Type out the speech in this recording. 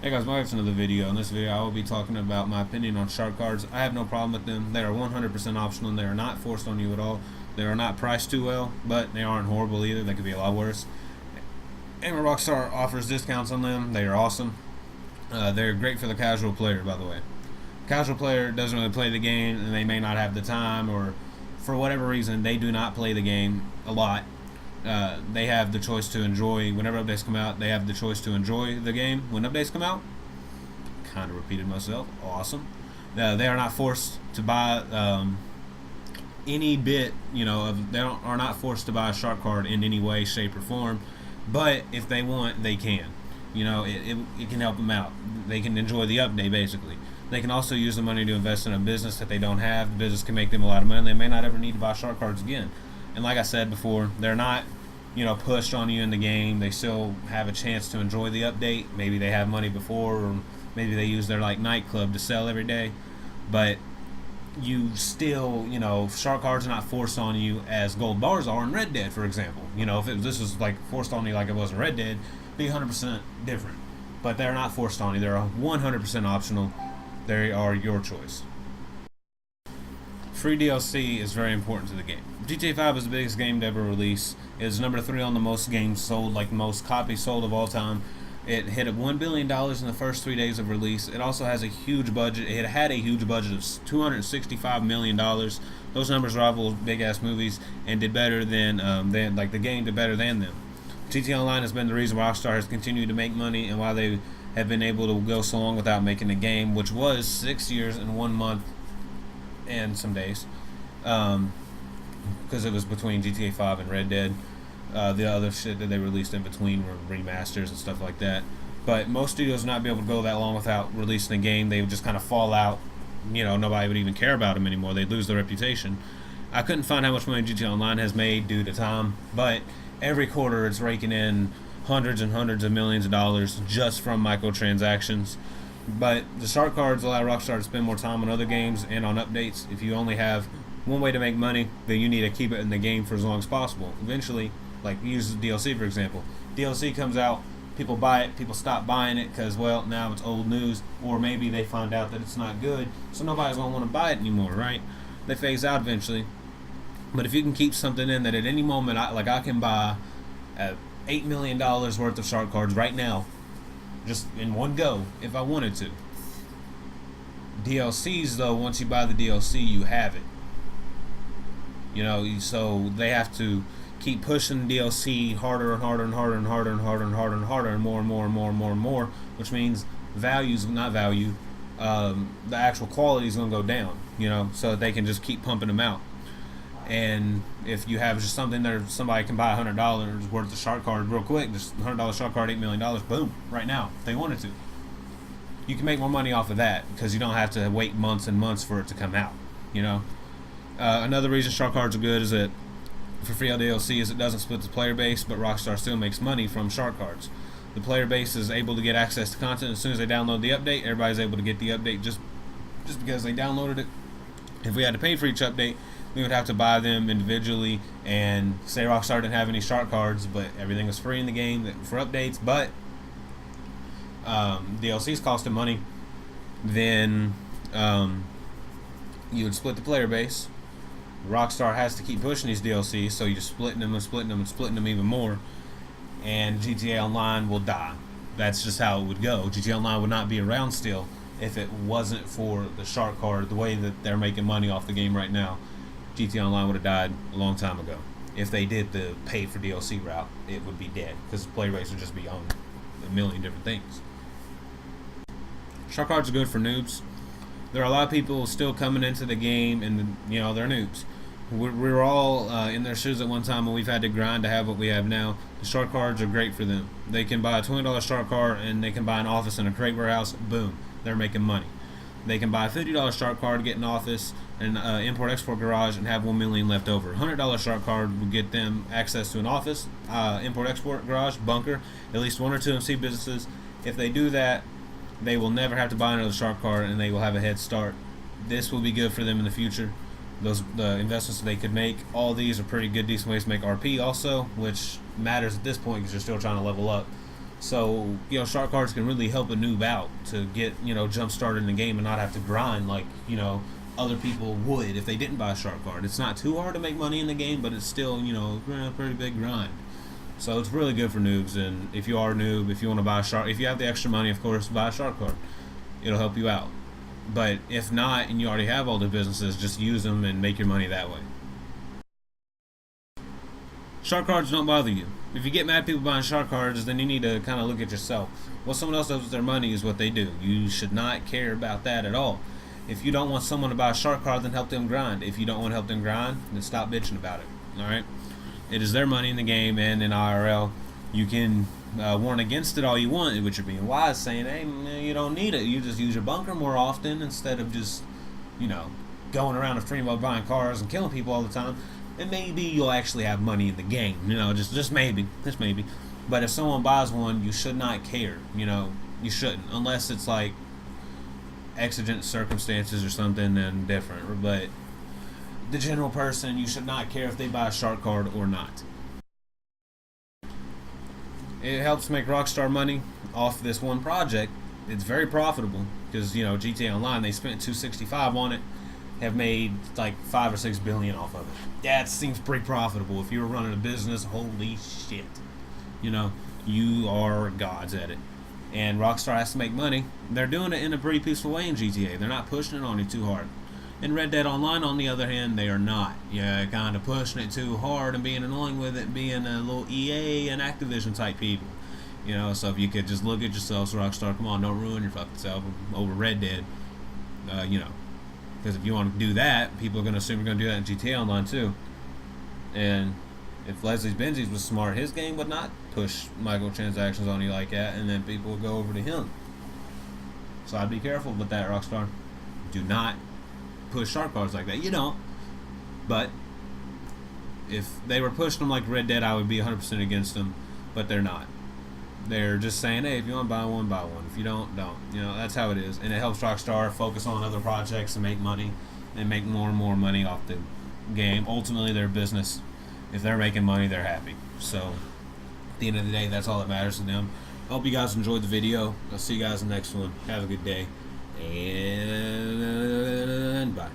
Hey guys, welcome to another video. In this video, I will be talking about my opinion on shark cards. I have no problem with them. They are 100% optional and they are not forced on you at all. They are not priced too well, but they aren't horrible either. They could be a lot worse. And Rockstar offers discounts on them. They are awesome. They're great for the casual player, by the way. Casual player doesn't really play the game and they may not have the time, or for whatever reason, they do not play the game a lot. They have the choice to enjoy whenever updates come out. They have the choice to enjoy the game when updates come out. Kind of repeated myself. Awesome. They are not forced to buy any bit. Are not forced to buy a shark card in any way, shape, or form. But if they want, they can. It can help them out. They can enjoy the update basically. They can also use the money to invest in a business that they don't have. The business can make them a lot of money. They may not ever need to buy shark cards again. And like I said before, they're not, pushed on you in the game. They still have a chance to enjoy the update. Maybe they have money before, or maybe they use their nightclub to sell every day. But you still, shark cards are not forced on you as gold bars are in Red Dead, for example. If this was forced on you like it was in Red Dead, it'd be 100% different. But they're not forced on you. They're 100% optional. They are your choice. Free DLC is very important to the game. GTA 5 is the biggest game to ever release. It is number 3 on the most games sold, most copies sold of all time. It hit $1 billion in the first 3 days of release. It also has a huge budget. It had a huge budget of $265 million. Those numbers rival big ass movies and did better than the game did better than them. GTA Online has been the reason Rockstar has continued to make money and why they have been able to go so long without making a game, which was 6 years and 1 month and some days, because it was between GTA 5 and Red Dead. The other shit that they released in between were remasters and stuff like that. But most studios would not be able to go that long without releasing a game. They would just kind of fall out. Nobody would even care about them anymore. They'd lose their reputation. I couldn't find how much money GTA Online has made due to time, but every quarter it's raking in hundreds and hundreds of millions of dollars just from microtransactions. But the shark cards allow Rockstar to spend more time on other games and on updates. If you only have one way to make money, then you need to keep it in the game for as long as possible. Eventually, use DLC for example. DLC comes out, people buy it, people stop buying it because, well, now it's old news, or maybe they find out that it's not good, so nobody's going to want to buy it anymore, right? They phase out eventually. But if you can keep something in that at any moment, I can buy $8 million worth of shark cards right now, just in one go if I wanted to. DLCs though, once you buy the DLC, you have it. So they have to keep pushing DLC harder and harder and harder and harder and harder and harder and harder and more and more and more and more and more, which means the actual quality is going to go down, so that they can just keep pumping them out. And if you have just something that somebody can buy $100 worth of shark card real quick, just $100 shark card, $8 million, boom, right now, if they wanted to. You can make more money off of that because you don't have to wait months and months for it to come out, Another reason shark cards are good is that for free DLC is it doesn't split the player base, but Rockstar still makes money from shark cards. The player base is able to get access to content as soon as they download the update. Everybody's able to get the update just because they downloaded it. If we had to pay for each update, we would have to buy them individually, and say Rockstar didn't have any shark cards, but everything was free in the game for updates, but DLCs costed money, then you would split the player base. Rockstar has to keep pushing these DLCs, so you're splitting them and splitting them and splitting them even more, and GTA Online will die. That's just how it would go. GTA Online would not be around still if it wasn't for the shark card. The way that they're making money off the game right now, GTA Online would have died a long time ago. If they did the pay for DLC route, it would be dead because the player base would just be on a million different things. Shark cards are good for noobs. There are a lot of people still coming into the game and they're noobs. We're all in their shoes at one time and we've had to grind to have what we have now. The shark cards are great for them. They can buy a $20 shark card and they can buy an office in a crate warehouse. Boom, they're making money. They can buy a $50 shark card, get an office, and import-export garage, and have $1 million left over. $100 shark card would get them access to an office, import-export garage, bunker, at least 1 or 2 MC businesses. If they do that, they will never have to buy another shark card, and they will have a head start. This will be good for them in the future. The investments that they could make. All these are pretty good, decent ways to make RP also, which matters at this point because you're still trying to level up. So, shark cards can really help a noob out to get, jump started in the game and not have to grind like, other people would if they didn't buy a shark card. It's not too hard to make money in the game, but it's still, a pretty big grind. So it's really good for noobs. And if you are a noob, if you want to buy a shark, if you have the extra money, of course, buy a shark card. It'll help you out. But if not, and you already have all the businesses, just use them and make your money that way. Shark cards don't bother you. If you get mad at people buying shark cards, then you need to kind of look at yourself. What someone else does with their money is what they do. You should not care about that at all. If you don't want someone to buy a shark card, then help them grind. If you don't want to help them grind, then stop bitching about it. Alright? It is their money in the game and in IRL. You can warn against it all you want, which you're being wise, saying, hey, man, you don't need it. You just use your bunker more often instead of just, going around a stream while buying cars and killing people all the time. And maybe you'll actually have money in the game, just maybe, But if someone buys one, you should not care, you shouldn't, unless it's like exigent circumstances or something, then different. But the general person, you should not care if they buy a shark card or not. It helps make Rockstar money off this one project. It's very profitable because GTA Online, they spent $265 on it, have made like 5 or 6 billion off of it. That seems pretty profitable. If you were running a business, holy shit, you are gods at it. And Rockstar has to make money. They're doing it in a pretty peaceful way in GTA. They're not pushing it on you too hard. In Red Dead Online, on the other hand, they are not. Yeah, kind of pushing it too hard and being annoying with it, being a little EA and Activision type people. So if you could just look at yourselves, Rockstar, come on, don't ruin your fucking self over Red Dead. Because if you want to do that, people are going to assume you're going to do that in GTA Online too. And if Leslie's Benzies was smart, his game would not push microtransactions on you like that, and then people would go over to him. So I'd be careful with that, Rockstar. Do not push shark cards like that. You don't. But if they were pushing them like Red Dead, I would be 100% against them. But they're not. They're just saying, hey, if you want to buy one, buy one. If you don't, don't. That's how it is. And it helps Rockstar focus on other projects and make money and make more and more money off the game. Ultimately, their business, if they're making money, they're happy. So at the end of the day, that's all that matters to them. I hope you guys enjoyed the video. I'll see you guys in the next one. Have a good day. And bye.